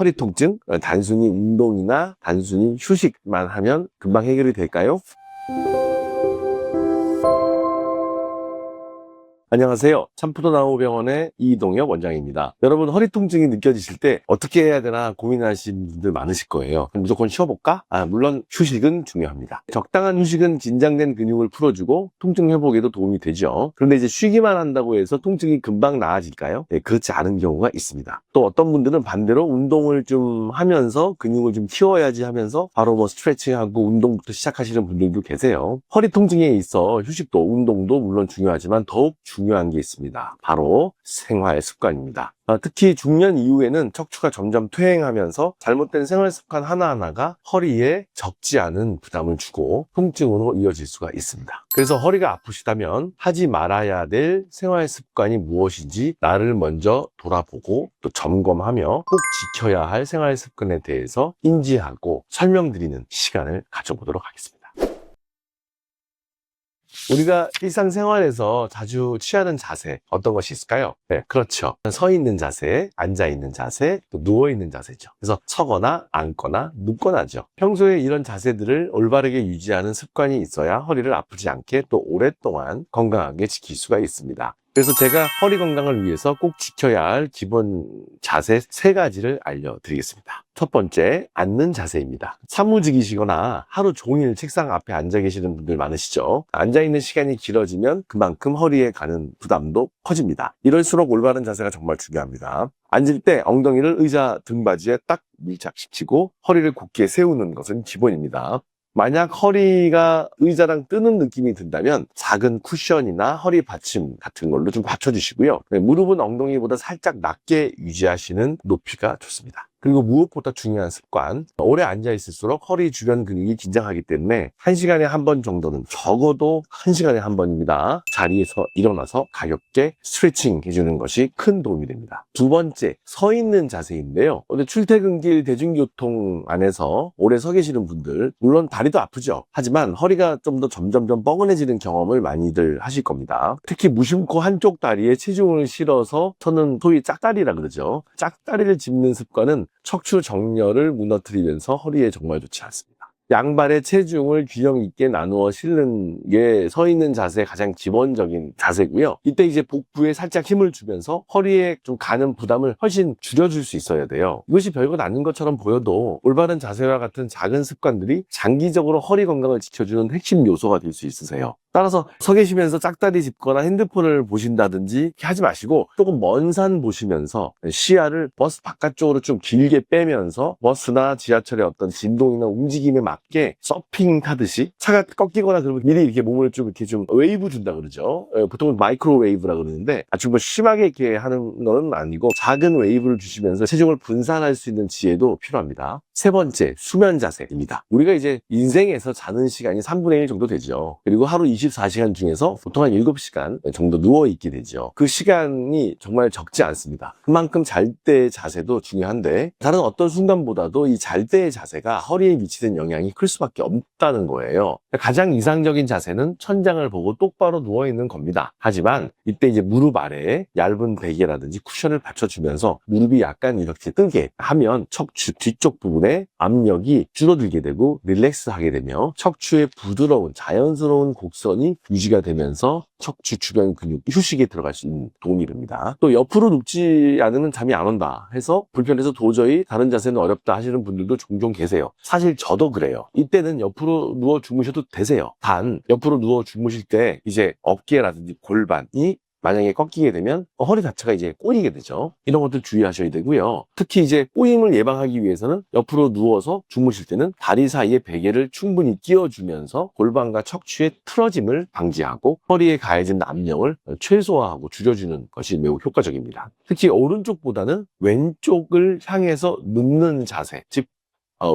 허리 통증, 단순히 운동이나 단순히 휴식만 하면 금방 해결이 될까요? 안녕하세요. 참푸드나우병원의 이동엽 원장입니다. 여러분, 허리 통증이 느껴지실 때 어떻게 해야 되나 고민하시는 분들 많으실 거예요. 그럼 무조건 쉬어볼까? 물론 휴식은 중요합니다. 적당한 휴식은 긴장된 근육을 풀어주고 통증 회복에도 도움이 되죠. 그런데 이제 쉬기만 한다고 해서 통증이 금방 나아질까요? 네, 그렇지 않은 경우가 있습니다. 또 어떤 분들은 반대로 운동을 좀 하면서 근육을 좀 키워야지 하면서 바로 스트레칭하고 운동부터 시작하시는 분들도 계세요. 허리 통증에 있어 휴식도 운동도 물론 중요하지만 더욱 중요한 게 있습니다. 바로 생활 습관입니다. 특히 중년 이후에는 척추가 점점 퇴행하면서 잘못된 생활 습관 하나하나가 허리에 적지 않은 부담을 주고 통증으로 이어질 수가 있습니다. 그래서 허리가 아프시다면 하지 말아야 될 생활 습관이 무엇인지 나를 먼저 돌아보고 또 점검하며 꼭 지켜야 할 생활 습관에 대해서 인지하고 설명드리는 시간을 가져보도록 하겠습니다. 우리가 일상생활에서 자주 취하는 자세 어떤 것이 있을까요? 네, 그렇죠. 서 있는 자세, 앉아 있는 자세, 또 누워 있는 자세죠. 그래서 서거나 앉거나 눕거나죠. 평소에 이런 자세들을 올바르게 유지하는 습관이 있어야 허리를 아프지 않게 또 오랫동안 건강하게 지킬 수가 있습니다. 그래서 제가 허리 건강을 위해서 꼭 지켜야 할 기본 자세 3가지를 알려드리겠습니다. 첫 번째, 앉는 자세입니다. 사무직이시거나 하루 종일 책상 앞에 앉아 계시는 분들 많으시죠? 앉아있는 시간이 길어지면 그만큼 허리에 가는 부담도 커집니다. 이럴수록 올바른 자세가 정말 중요합니다. 앉을 때 엉덩이를 의자 등받이에 딱 밀착시키고 허리를 굳게 세우는 것은 기본입니다. 만약 허리가 의자랑 뜨는 느낌이 든다면 작은 쿠션이나 허리 받침 같은 걸로 좀 받쳐주시고요. 무릎은 엉덩이보다 살짝 낮게 유지하시는 높이가 좋습니다. 그리고 무엇보다 중요한 습관, 오래 앉아있을수록 허리 주변 근육이 긴장하기 때문에 1시간에 한 번 정도는 적어도 1시간에 한 번입니다. 자리에서 일어나서 가볍게 스트레칭 해주는 것이 큰 도움이 됩니다. 두 번째, 서 있는 자세인데요. 출퇴근길 대중교통 안에서 오래 서 계시는 분들, 물론 다리도 아프죠. 하지만 허리가 좀 더 점점점 뻐근해지는 경험을 많이들 하실 겁니다. 특히 무심코 한쪽 다리에 체중을 실어서 서는 소위 짝다리라 그러죠. 짝다리를 짚는 습관은 척추 정렬을 무너뜨리면서 허리에 정말 좋지 않습니다. 양발의 체중을 균형 있게 나누어 실는 게 서 있는 자세의 가장 기본적인 자세고요. 이때 이제 복부에 살짝 힘을 주면서 허리에 좀 가는 부담을 훨씬 줄여줄 수 있어야 돼요. 이것이 별것 아닌 것처럼 보여도 올바른 자세와 같은 작은 습관들이 장기적으로 허리 건강을 지켜주는 핵심 요소가 될 수 있으세요. 따라서 서 계시면서 짝다리 짚거나 핸드폰을 보신다든지 이렇게 하지 마시고 조금 먼 산 보시면서 시야를 버스 바깥쪽으로 좀 길게 빼면서 버스나 지하철의 어떤 진동이나 움직임에 맞게 서핑 타듯이 차가 꺾이거나 그러면 미리 이렇게 몸을 좀 이렇게 좀 웨이브 준다 그러죠. 보통은 마이크로웨이브라 그러는데 아주 심하게 이렇게 하는 건 아니고 작은 웨이브를 주시면서 체중을 분산할 수 있는 지혜도 필요합니다. 세 번째, 수면 자세입니다. 우리가 이제 인생에서 자는 시간이 3분의 1 정도 되죠. 그리고 하루 24시간 중에서 보통 한 7시간 정도 누워있게 되죠. 그 시간이 정말 적지 않습니다. 그만큼 잘 때의 자세도 중요한데 다른 어떤 순간보다도 이 잘 때의 자세가 허리에 미치는 영향이 클 수밖에 없다는 거예요. 가장 이상적인 자세는 천장을 보고 똑바로 누워있는 겁니다. 하지만 이때 이제 무릎 아래에 얇은 베개라든지 쿠션을 받쳐주면서 무릎이 약간 이렇게 뜨게 하면 척추 뒤쪽 부분에 압력이 줄어들게 되고 릴렉스하게 되며 척추의 부드러운 자연스러운 곡선이 유지가 되면서 척추 주변 근육 휴식에 들어갈 수 있는 도움이 됩니다. 또 옆으로 눕지 않으면 잠이 안 온다 해서 불편해서 도저히 다른 자세는 어렵다 하시는 분들도 종종 계세요. 사실 저도 그래요. 이때는 옆으로 누워 주무셔도 되세요. 단 옆으로 누워 주무실 때 이제 어깨라든지 골반이 만약에 꺾이게 되면 허리 자체가 이제 꼬이게 되죠. 이런 것들 주의하셔야 되고요. 특히 이제 꼬임을 예방하기 위해서는 옆으로 누워서 주무실 때는 다리 사이에 베개를 충분히 끼워주면서 골반과 척추의 틀어짐을 방지하고 허리에 가해진 압력을 최소화하고 줄여주는 것이 매우 효과적입니다. 특히 오른쪽보다는 왼쪽을 향해서 눕는 자세, 즉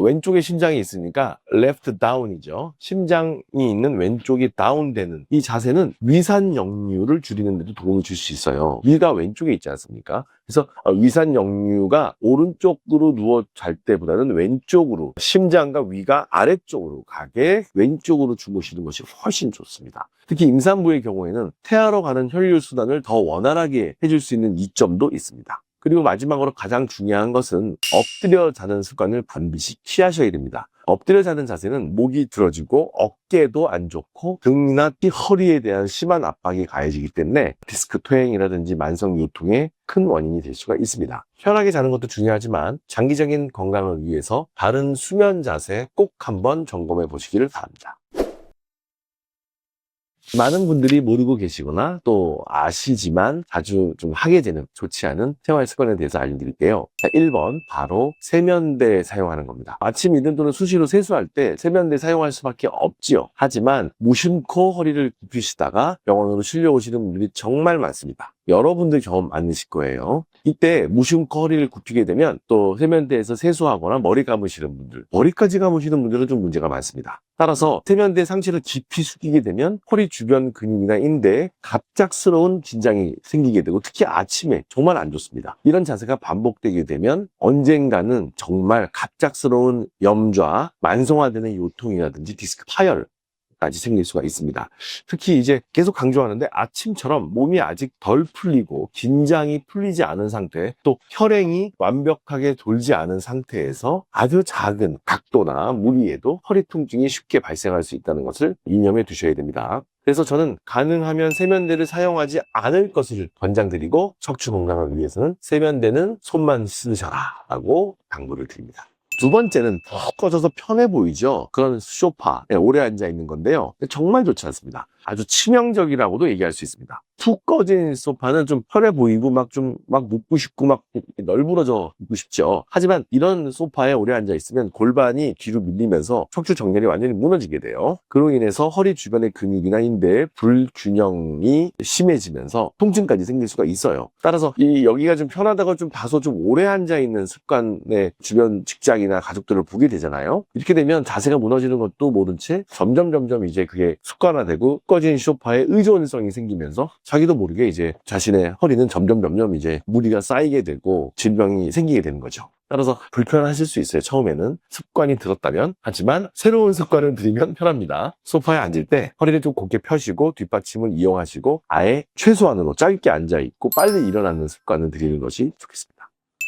왼쪽에 심장이 있으니까 left down이죠. 심장이 있는 왼쪽이 다운되는 이 자세는 위산 역류를 줄이는 데도 도움을 줄 수 있어요. 위가 왼쪽에 있지 않습니까? 그래서 위산 역류가 오른쪽으로 누워 잘 때보다는 왼쪽으로 심장과 위가 아래쪽으로 가게 왼쪽으로 주무시는 것이 훨씬 좋습니다. 특히 임산부의 경우에는 태아로 가는 혈류순환을 더 원활하게 해줄 수 있는 이점도 있습니다. 그리고 마지막으로 가장 중요한 것은 엎드려 자는 습관을 반드시 피하셔야 됩니다. 엎드려 자는 자세는 목이 들어지고 어깨도 안 좋고 등이나 허리에 대한 심한 압박이 가해지기 때문에 디스크 퇴행이라든지 만성 요통의 큰 원인이 될 수가 있습니다. 편하게 자는 것도 중요하지만 장기적인 건강을 위해서 바른 수면 자세 꼭 한번 점검해 보시기를 바랍니다. 많은 분들이 모르고 계시거나 또 아시지만 자주 좀 하게 되는 좋지 않은 생활 습관에 대해서 알려드릴게요. 자, 1번 바로 세면대 사용하는 겁니다. 아침이든 또는 수시로 세수할 때 세면대 사용할 수밖에 없지요. 하지만 무심코 허리를 굽히시다가 병원으로 실려오시는 분들이 정말 많습니다. 여러분들 경험 많으실 거예요. 이때 무심코 허리를 굽히게 되면 또 세면대에서 세수하거나 머리 감으시는 분들, 머리까지 감으시는 분들은 좀 문제가 많습니다. 따라서 세면대 상체를 깊이 숙이게 되면 허리 주변 근육이나 인대에 갑작스러운 긴장이 생기게 되고 특히 아침에 정말 안 좋습니다. 이런 자세가 반복되게 되면 언젠가는 정말 갑작스러운 염좌, 만성화되는 요통이라든지 디스크 파열 까지 생길 수가 있습니다. 특히 이제 계속 강조하는데 아침처럼 몸이 아직 덜 풀리고 긴장이 풀리지 않은 상태, 또 혈행이 완벽하게 돌지 않은 상태에서 아주 작은 각도나 무리에도 허리 통증이 쉽게 발생할 수 있다는 것을 이념해 두셔야 됩니다. 그래서 저는 가능하면 세면대를 사용하지 않을 것을 권장드리고 척추 건강을 위해서는 세면대는 손만 쓰셔라 라고 당부를 드립니다. 두 번째는 푹 꺼져서 편해 보이죠? 그런 소파에 오래 앉아 있는 건데요. 정말 좋지 않습니다. 아주 치명적이라고도 얘기할 수 있습니다. 푹 꺼진 소파는 좀 편해 보이고 막 눕고 싶고 막 널브러져 눕고 싶죠. 하지만 이런 소파에 오래 앉아 있으면 골반이 뒤로 밀리면서 척추 정렬이 완전히 무너지게 돼요. 그로 인해서 허리 주변의 근육이나 인대의 불균형이 심해지면서 통증까지 생길 수가 있어요. 따라서 여기가 좀 편하다고 좀 다소 좀 오래 앉아 있는 습관의 주변 직장이나 가족들을 보게 되잖아요. 이렇게 되면 자세가 무너지는 것도 모른 채 점점 이제 그게 습관화되고 꺼진 소파에 의존성이 생기면서 자기도 모르게 이제 자신의 허리는 점점 이제 무리가 쌓이게 되고 질병이 생기게 되는 거죠. 따라서 불편하실 수 있어요. 처음에는 습관이 들었다면. 하지만 새로운 습관을 들이면 편합니다. 소파에 앉을 때 허리를 좀 곧게 펴시고 뒷받침을 이용하시고 아예 최소한으로 짧게 앉아있고 빨리 일어나는 습관을 들이는 것이 좋겠습니다.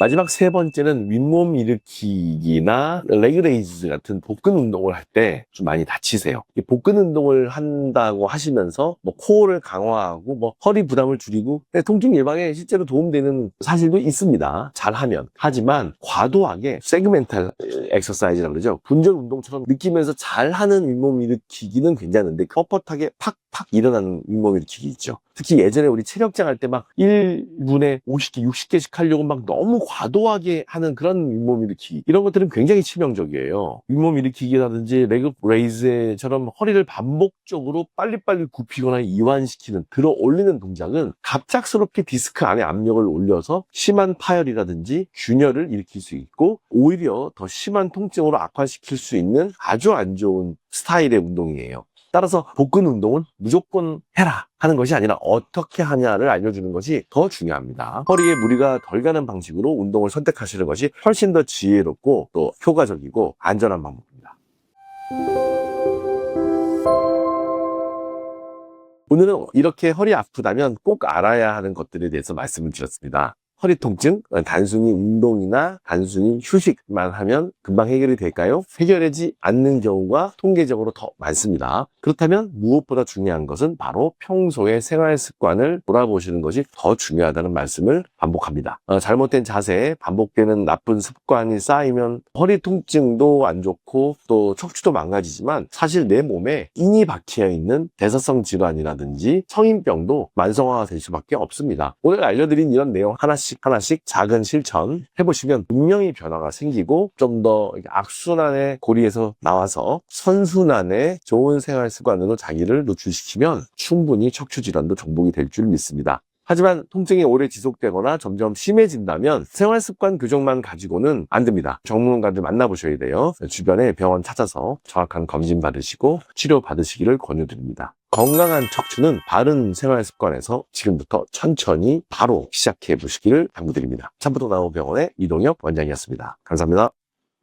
마지막 세 번째는 윗몸 일으키기나 레그레이즈 같은 복근 운동을 할 때 좀 많이 다치세요. 복근 운동을 한다고 하시면서 코어를 강화하고 허리 부담을 줄이고 통증 예방에 실제로 도움되는 사실도 있습니다. 잘하면. 하지만 과도하게 세그멘탈 엑서사이즈라고 그러죠. 분절 운동처럼 느끼면서 잘하는 윗몸 일으키기는 괜찮은데 뻣뻣하게 팍팍 일어나는 윗몸 일으키기 있죠. 특히 예전에 우리 체력장 할 때 막 1분에 50개, 60개씩 하려고 막 너무 과도하게 하는 그런 윗몸 일으키기. 이런 것들은 굉장히 치명적이에요. 윗몸 일으키기라든지 레그 레이즈처럼 허리를 반복적으로 빨리빨리 굽히거나 이완시키는, 들어 올리는 동작은 갑작스럽게 디스크 안에 압력을 올려서 심한 파열이라든지 균열을 일으킬 수 있고 오히려 더 심한 통증으로 악화시킬 수 있는 아주 안 좋은 스타일의 운동이에요. 따라서 복근 운동은 무조건 해라 하는 것이 아니라 어떻게 하냐를 알려주는 것이 더 중요합니다. 허리에 무리가 덜 가는 방식으로 운동을 선택하시는 것이 훨씬 더 지혜롭고 또 효과적이고 안전한 방법입니다. 오늘은 이렇게 허리 아프다면 꼭 알아야 하는 것들에 대해서 말씀을 드렸습니다. 허리 통증, 단순히 운동이나 단순히 휴식만 하면 금방 해결이 될까요? 해결되지 않는 경우가 통계적으로 더 많습니다. 그렇다면 무엇보다 중요한 것은 바로 평소의 생활 습관을 돌아보시는 것이 더 중요하다는 말씀을 반복합니다. 잘못된 자세, 반복되는 나쁜 습관이 쌓이면 허리 통증도 안 좋고 또 척추도 망가지지만 사실 내 몸에 인이 박혀 있는 대사성 질환이라든지 성인병도 만성화가 될 수밖에 없습니다. 오늘 알려드린 이런 내용 하나씩 작은 실천 해보시면 분명히 변화가 생기고 좀 더 악순환의 고리에서 나와서 선순환의 좋은 생활 습관으로 자기를 노출시키면 충분히 척추 질환도 정복이 될 줄 믿습니다. 하지만 통증이 오래 지속되거나 점점 심해진다면 생활 습관 교정만 가지고는 안 됩니다. 전문가들 만나보셔야 돼요. 주변에 병원 찾아서 정확한 검진 받으시고 치료 받으시기를 권유드립니다. 건강한 척추는 바른 생활 습관에서 지금부터 천천히 바로 시작해 보시기를 당부드립니다. 참부동 나무병원의 이동엽 원장이었습니다. 감사합니다.